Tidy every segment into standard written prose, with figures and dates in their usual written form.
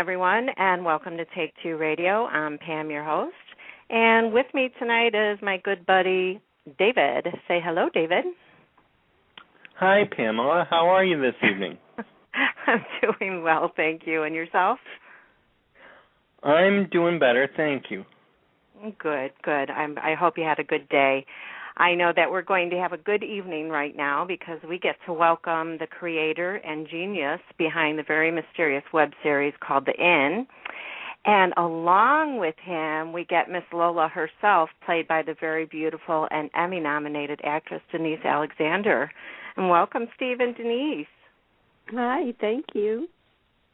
everyone, and welcome to Take Two Radio. I'm Pam, your host, and with me tonight is my good buddy, David. Say hello, David. Hi, Pamela. How are you this evening? I'm doing well, thank you. And yourself? I'm doing better, thank you. Good. I hope you had a good day. I know that we're going to have a good evening right now because we get to welcome the creator and genius behind the very mysterious web series called The Inn. And along with him, we get Miss Lola herself, played by the very beautiful and Emmy-nominated actress Denise Alexander. And welcome, Steve and Denise. Hi, thank you.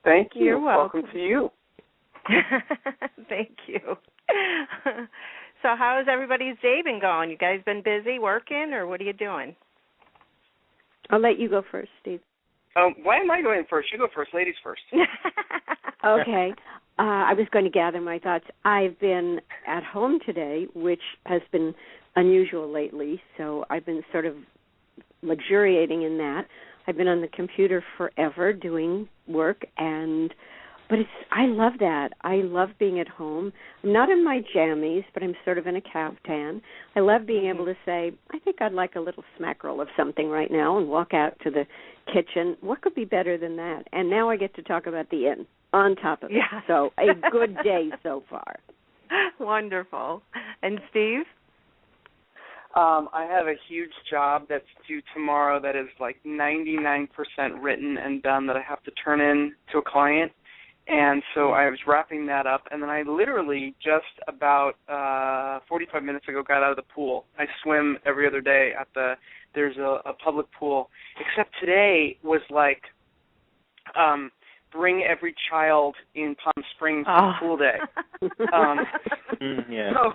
Thank you. You're welcome. Welcome to you. Thank you. So how has everybody's day been going? You guys been busy working, or what are you doing? I'll let you go first, Steve. Why am I going first? You go first. Ladies first. Okay. I was going to gather my thoughts. I've been at home today, which has been unusual lately, so I've been sort of luxuriating in that. I've been on the computer forever doing work, but I love that. I love being at home. I'm not in my jammies, but I'm sort of in a caftan. I love being able to say, I think I'd like a little smackerel of something right now and walk out to the kitchen. What could be better than that? And now I get to talk about the inn on top of it. Yeah. So a good day so far. Wonderful. And Steve? I have a huge job that's due tomorrow that is like 99% written and done that I have to turn in to a client. And so I was wrapping that up, and then I literally just about 45 minutes ago got out of the pool. I swim every other day there's a public pool, except today was like bring every child in Palm Springs to pool day. Yeah. So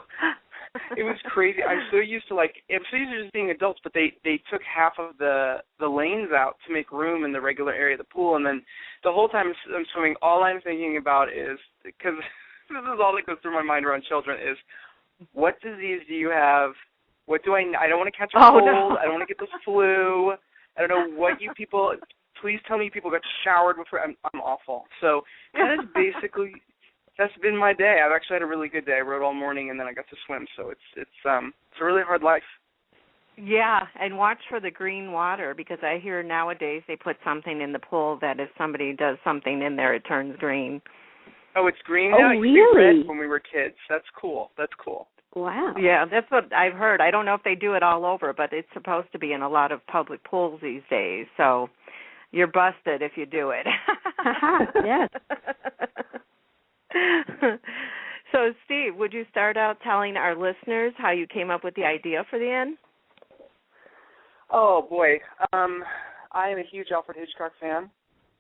it was crazy. I'm so used to just being adults, but they took half of the lanes out to make room in the regular area of the pool, and then the whole time I'm swimming, all I'm thinking about is, because this is all that goes through my mind around children, is what disease do you have? What do I don't want to catch a cold. No. I don't want to get the flu. I don't know what you people, please tell me people got showered before. I'm awful. So that is basically, that's been my day. I've actually had a really good day. I rode all morning and then I got to swim. So it's a really hard life. Yeah, and watch for the green water, because I hear nowadays they put something in the pool that if somebody does something in there, it turns green. Oh, it's green now? Oh, really? Red when we were kids. That's cool. Wow. Yeah, that's what I've heard. I don't know if they do it all over, but it's supposed to be in a lot of public pools these days. So you're busted if you do it. Yes. So, Steve, would you start out telling our listeners how you came up with the idea for the inn? Oh, boy. I am a huge Alfred Hitchcock fan.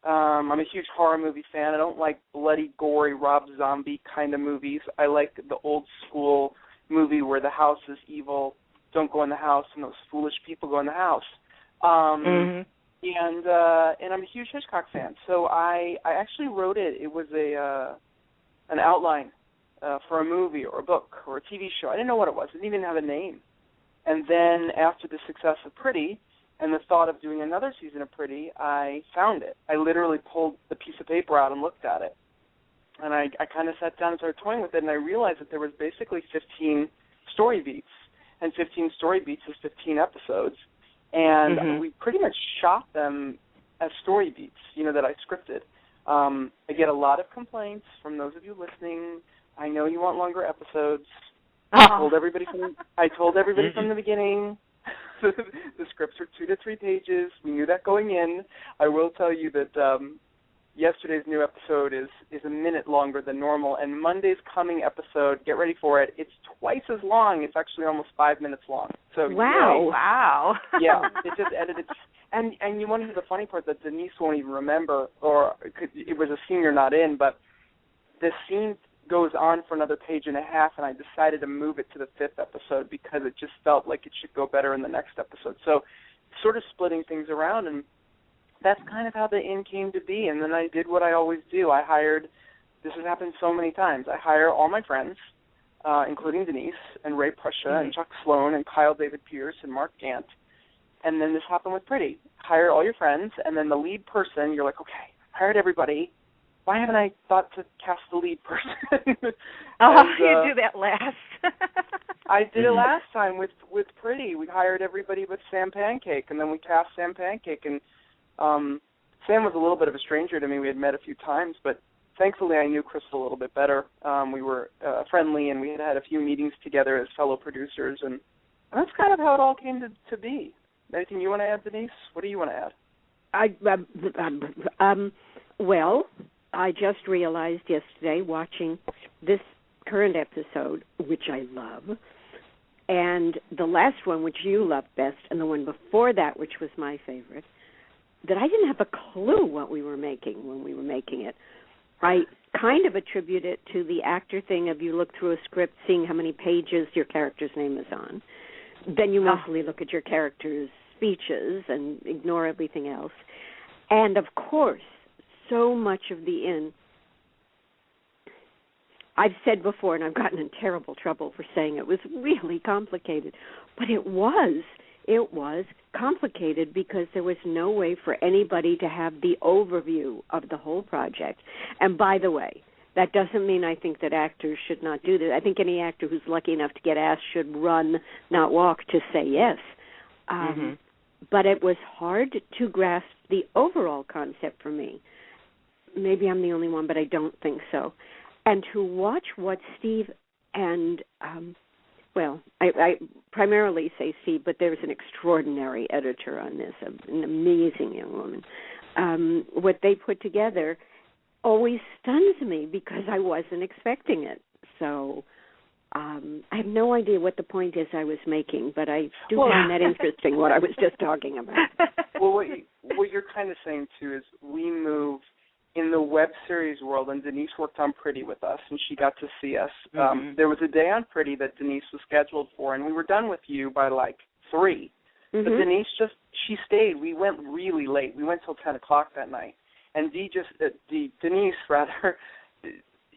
I'm a huge horror movie fan. I don't like bloody, gory, Rob Zombie kind of movies. I like the old school movie where the house is evil, don't go in the house, and those foolish people go in the house. And I'm a huge Hitchcock fan. So I actually wrote it. It was an outline for a movie or a book or a TV show. I didn't know what it was. It didn't even have a name. And then after the success of Pretty and the thought of doing another season of Pretty, I found it. I literally pulled the piece of paper out and looked at it. And I kind of sat down and started toying with it, and I realized that there was basically 15 story beats. And 15 story beats is 15 episodes. And we pretty much shot them as story beats, that I scripted. I get a lot of complaints from those of you listening. I know you want longer episodes. I told everybody from the beginning. The scripts are 2 to 3 pages. We knew that going in. I will tell you that yesterday's new episode is a minute longer than normal, and Monday's coming episode, get ready for it, it's twice as long. It's actually almost 5 minutes long. So Wow. Yeah, it just edited. And you want to hear the funny part that Denise won't even remember, or it was a scene you're not in, but the scene goes on for another page and a half, and I decided to move it to the 5th episode because it just felt like it should go better in the next episode. So sort of splitting things around, and that's kind of how the inn came to be. And then I did what I always do. This has happened so many times, I hire all my friends, including Denise and Ray Proscia and Chuck Sloan and Kyle David Pierce and Mark Gantt. And then this happened with Pretty. Hire all your friends, and then the lead person, you're like, okay, hired everybody. why haven't I thought to cast the lead person? You do that last. I did it last time with Pretty. We hired everybody but Sam Pancake, and then we cast Sam Pancake. And Sam was a little bit of a stranger to me. We had met a few times, but thankfully I knew Crystal a little bit better. We were friendly, and we had a few meetings together as fellow producers, and that's kind of how it all came to be. Anything you want to add, Denise? What do you want to add? Well, I just realized yesterday, watching this current episode, which I love, and the last one, which you loved best, and the one before that, which was my favorite, that I didn't have a clue what we were making when we were making it. I kind of attribute it to the actor thing of you look through a script, seeing how many pages your character's name is on. Then you mostly look at your character's speeches and ignore everything else. And, of course, so much of the inn, I've said before, and I've gotten in terrible trouble for saying it was really complicated, but it was complicated because there was no way for anybody to have the overview of the whole project. And by the way, that doesn't mean I think that actors should not do this. I think any actor who's lucky enough to get asked should run, not walk, to say yes. But it was hard to grasp the overall concept for me. Maybe I'm the only one, but I don't think so. And to watch what Steve and, I primarily say Steve, but there's an extraordinary editor on this, an amazing young woman. What they put together always stuns me because I wasn't expecting it. So I have no idea what the point is I was making, but I do find that interesting, what I was just talking about. Well, what you're kind of saying, too, is we move in the web series world, and Denise worked on Pretty with us, and she got to see us. There was a day on Pretty that Denise was scheduled for, and we were done with you by, 3. But Denise she stayed. We went really late. We went till 10 o'clock that night. And Denise,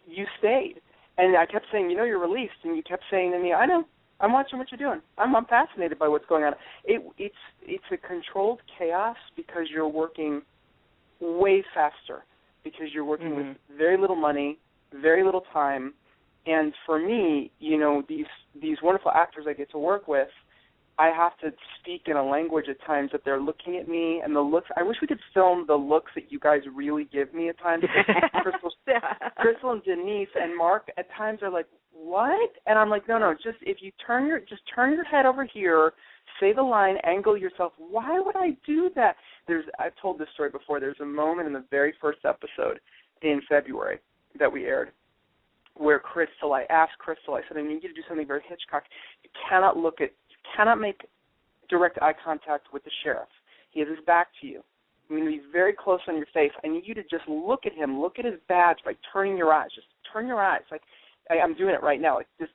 you stayed. And I kept saying, you're released. And you kept saying to me, I know. I'm watching what you're doing. I'm fascinated by what's going on. It's a controlled chaos because you're working way faster, because you're working with very little money, very little time. And for me, these wonderful actors I get to work with, I have to speak in a language at times that they're looking at me, and the looks. I wish we could film the looks that you guys really give me at times. Crystal and Denise and Mark at times are like, what? And I'm like, no, just if you turn your head over here, say the line, angle yourself. Why would I do that? I've told this story before. There's a moment in the very first episode in February that we aired where I asked Crystal, I said, I need you to do something very Hitchcock. You cannot make direct eye contact with the sheriff. He has his back to you. I'm going to be very close on your face. I need you to just look at him, look at his badge by turning your eyes. Just turn your eyes. Like I'm doing it right now. Like just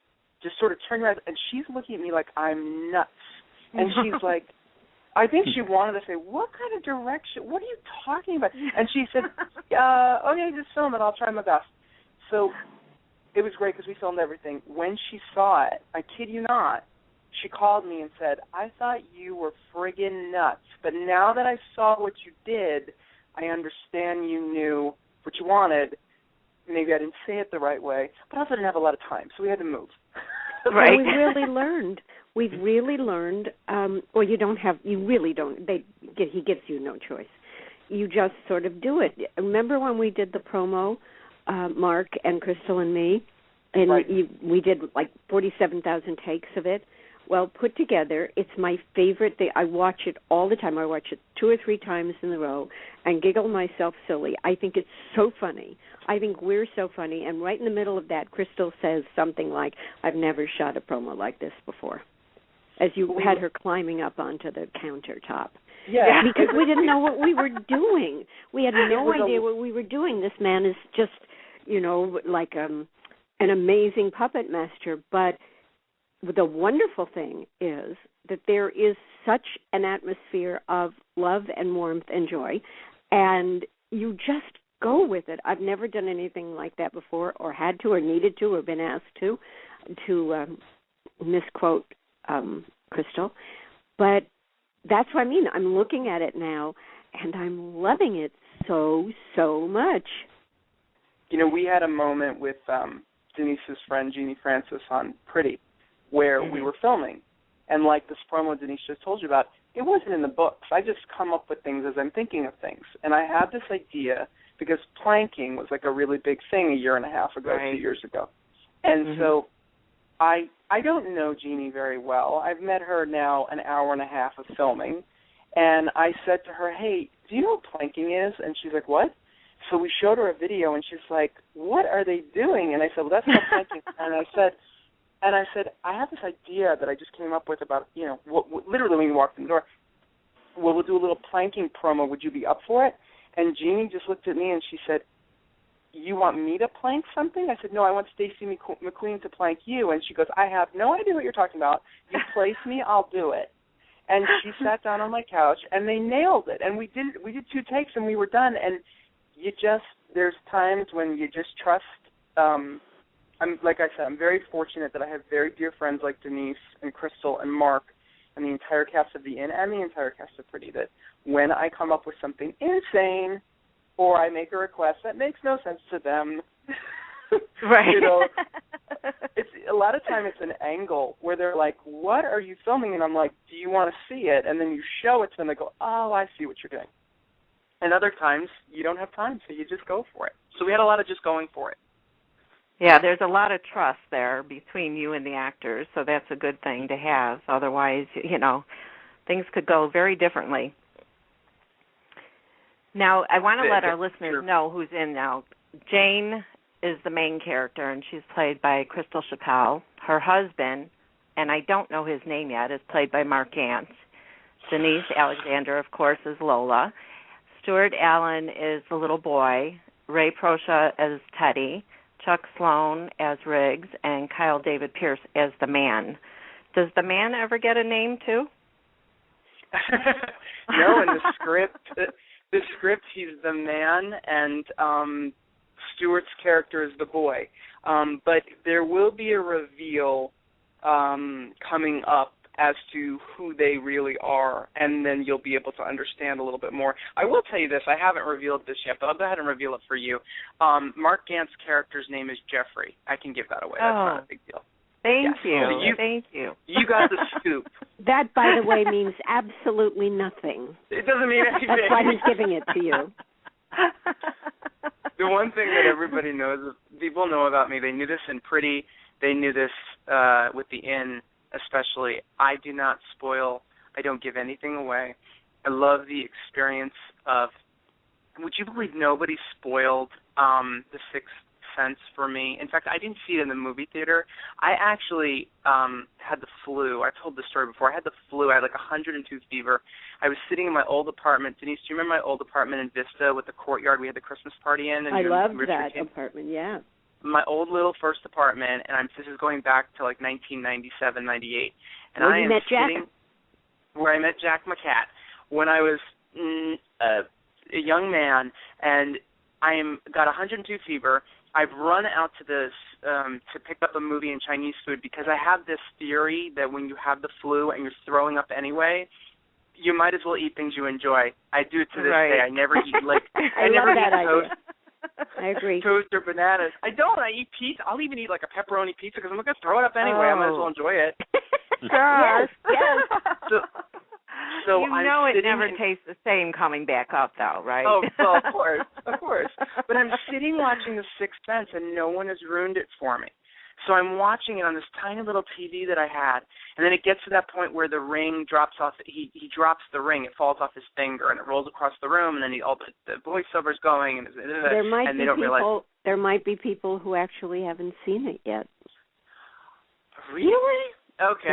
sort of turn your eyes. And she's looking at me like I'm nuts. And she's like, I think she wanted to say, what kind of direction? What are you talking about? And she said, okay, just film it. I'll try my best. So it was great because we filmed everything. When she saw it, I kid you not, she called me and said, I thought you were friggin' nuts, but now that I saw what you did, I understand you knew what you wanted. Maybe I didn't say it the right way, but I also didn't have a lot of time, so we had to move. Right. We really learned. We've really learned, you really don't, he gives you no choice. You just sort of do it. Remember when we did the promo, Mark and Crystal and me, and right. We did 47,000 takes of it? Well, put together, it's my favorite thing. I watch it all the time. I watch it 2 or 3 times in a row and giggle myself silly. I think it's so funny. I think we're so funny. And right in the middle of that, Crystal says something like, I've never shot a promo like this before, as you had her climbing up onto the countertop. Yeah. Because we didn't know what we were doing. We had no idea what we were doing. This man is just, like an amazing puppet master. But the wonderful thing is that there is such an atmosphere of love and warmth and joy, and you just go with it. I've never done anything like that before, or had to, or needed to, or been asked to misquote Crystal. But that's what I mean. I'm looking at it now, and I'm loving it so much. we had a moment with Denise's friend Jeannie Francis on Pretty, where we were filming, and like this promo Denise just told you about, it wasn't in the books. I just come up with things as I'm thinking of things, and I had this idea because planking was like a really big thing a year and a half ago, 2 years ago, and so I don't know Jeannie very well. I've met her now an hour and a half of filming, and I said to her, hey, do you know what planking is? And she's like, what? So we showed her a video, and she's like, what are they doing? And I said, well, that's not planking. And I said, I have this idea that I just came up with about, literally when you walked in the door, well, we'll do a little planking promo. Would you be up for it? And Jeannie just looked at me, and she said, you want me to plank something? I said, no, I want Stacey McQueen to plank you. And she goes, I have no idea what you're talking about. You place me, I'll do it. And she sat down on my couch, and they nailed it. And we did 2 takes, and we were done. And there's times when you just trust. Like I said, I'm very fortunate that I have very dear friends like Denise and Crystal and Mark and the entire cast of The Inn and the entire cast of Pretty, that when I come up with something insane or I make a request that makes no sense to them, right? It's a lot of time it's an angle where they're like, what are you filming? And I'm like, do you want to see it? And then you show it to them, they go, oh, I see what you're doing. And other times you don't have time, so you just go for it. So we had a lot of just going for it. Yeah, there's a lot of trust there between you and the actors, so that's a good thing to have. Otherwise, things could go very differently. Now, I want to let our listeners know who's in now. Jane is the main character, and she's played by Crystal Chappell. Her husband, and I don't know his name yet, is played by Mark Gantt. Denise Alexander, of course, is Lola. Stuart Allan is the little boy. Ray Proscia as Teddy. Chuck Sloan as Riggs, and Kyle David Pierce as the man. Does the man ever get a name too? No, in the script he's the man, and Stuart's character is the boy. But there will be a reveal coming up as to who they really are, and then you'll be able to understand a little bit more. I will tell you this, I haven't revealed this yet, but I'll go ahead and reveal it for you. Mark Gantt's character's name is Jeffrey. I can give that away. That's not a big deal. Thank you. So Thank you. You got the scoop. That, by the way, means absolutely nothing. It doesn't mean anything. That's why he's giving it to you. The one thing that everybody knows, people know about me, they knew this in Pretty, they knew this with The Inn, especially. I do not spoil. I don't give anything away. I love the experience of, would you believe nobody spoiled The Sixth Sense for me? In fact, I didn't see it in the movie theater. I actually had the flu. I've told this story before. I had the flu. I had like 102 fever. I was sitting in my old apartment. Denise, do you remember my old apartment in Vista with the courtyard we had the Christmas party in? And I loved that apartment, yeah. My old little first apartment, and this is going back to like 1997, 98. And where I you am met Jack? sitting where I met Jack McCat when I was a young man, and got 102 fever. I've run out to this to pick up a movie and Chinese food because I have this theory that when you have the flu and you're throwing up anyway, you might as well eat things you enjoy. I do it to this day. I never eat I never eat toast. I agree. Toast or bananas. I eat pizza. I'll even eat like a pepperoni pizza because I'm not going to throw it up anyway. I might as well enjoy it. Gosh. Yes. So it never tastes the same coming back up, though, right? Oh, well, of course. But I'm sitting watching The Sixth Sense, and no one has ruined it for me. So I'm watching it on this tiny little TV that I had, and then it gets to that point where the ring drops off. He drops the ring. It falls off his finger, and it rolls across the room, and then all the voiceover's going, and they don't realize. There might be people who actually haven't seen it yet. Really? Okay.